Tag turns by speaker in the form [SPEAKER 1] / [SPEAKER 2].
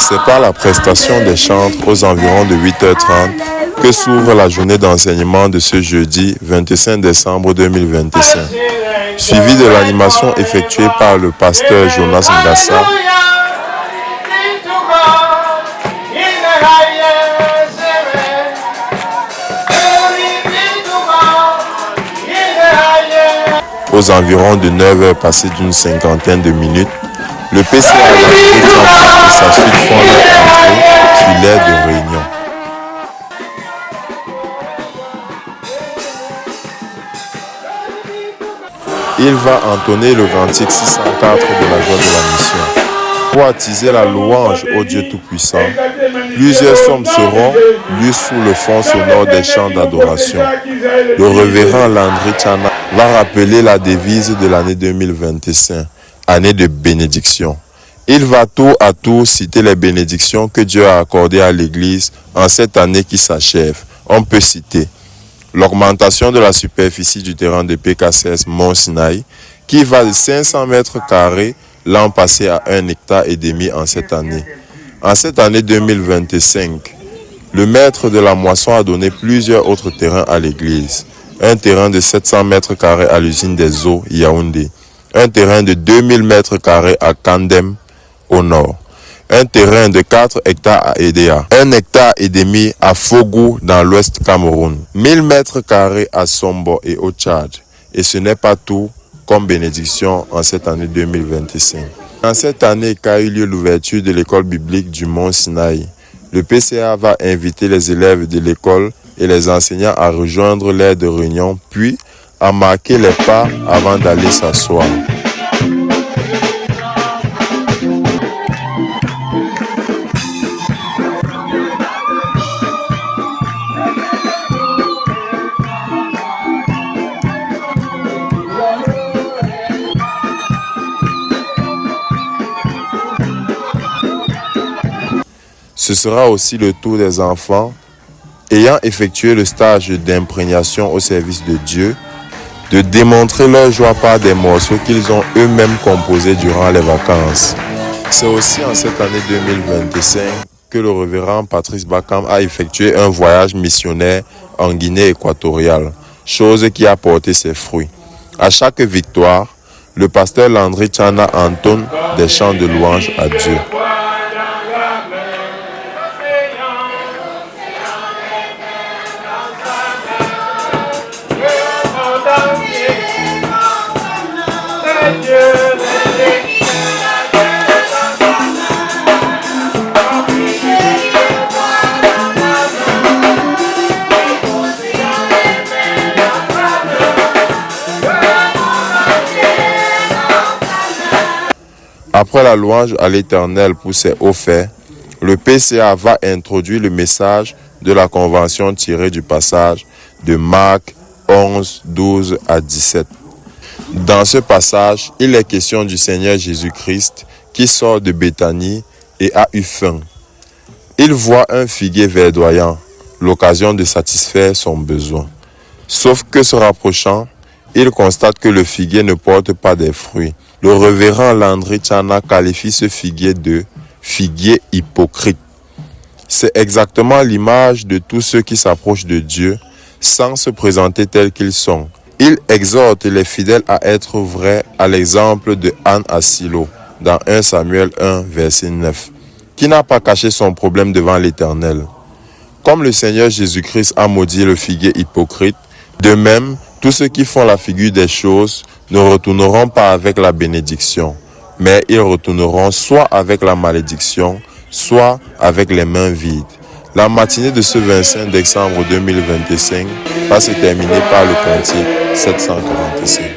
[SPEAKER 1] C'est par la prestation des chantres aux environs de 8h30 que s'ouvre la journée d'enseignement de ce jeudi 25 décembre 2025, suivi de l'animation effectuée par le pasteur Jonas Ngassa. Aux environs de 9h passées d'une cinquantaine de minutes, le PCA et sa suite font leur entrée sur l'aire de réunion. Il va entonner le cantique 604 de la joie de la mission. Pour attiser la louange au Dieu Tout-Puissant, plusieurs psaumes seront lus sous le fond sonore des chants d'adoration. Le révérend Landry Chana va rappeler la devise de l'année 2025, année de bénédiction. Il va tour à tour citer les bénédictions que Dieu a accordées à l'Église en cette année qui s'achève. On peut citer l'augmentation de la superficie du terrain de PK16 Mont Sinaï, qui va de 500 mètres carrés l'an passé à 1,5 hectare en cette année. En cette année 2025, le maître de la moisson a donné plusieurs autres terrains à l'église. Un terrain de 700 mètres carrés à l'usine des eaux Yaoundé. Un terrain de 2000 mètres carrés à Kandem au nord. Un terrain de 4 hectares à Edea. 1,5 hectare à Fogou dans l'ouest Cameroun. 1000 mètres carrés à Sombo et au Tchad. Et ce n'est pas tout comme bénédiction en cette année 2025. En cette année qu'a eu lieu l'ouverture de l'école biblique du Mont Sinaï, le PCA va inviter les élèves de l'école et les enseignants à rejoindre l'aire de réunion, puis à marquer les pas avant d'aller s'asseoir. Ce sera aussi le tour des enfants ayant effectué le stage d'imprégnation au service de Dieu, de démontrer leur joie par des morceaux qu'ils ont eux-mêmes composés durant les vacances. C'est aussi en cette année 2025 que le révérend Patrice Bakam a effectué un voyage missionnaire en Guinée équatoriale, chose qui a porté ses fruits. À chaque victoire, le pasteur Landry Chana entonne des chants de louange à Dieu. Après la louange à l'Éternel pour ses hauts faits, le PCA va introduire le message de la convention tiré du passage de Marc 11, 12 à 17. Dans ce passage, il est question du Seigneur Jésus-Christ qui sort de Béthanie et a eu faim. Il voit un figuier verdoyant, l'occasion de satisfaire son besoin. Sauf que se rapprochant, il constate que le figuier ne porte pas des fruits. Le révérend Landry Chana qualifie ce figuier de figuier hypocrite. C'est exactement l'image de tous ceux qui s'approchent de Dieu sans se présenter tels qu'ils sont. Il exhorte les fidèles à être vrais à l'exemple de Anne à Silo dans 1 Samuel 1, verset 9, qui n'a pas caché son problème devant l'Éternel. Comme le Seigneur Jésus-Christ a maudit le figuier hypocrite, de même, tous ceux qui font la figure des choses ne retourneront pas avec la bénédiction, mais ils retourneront soit avec la malédiction, soit avec les mains vides. La matinée de ce 25 décembre 2025 va se terminer par le cantique 745.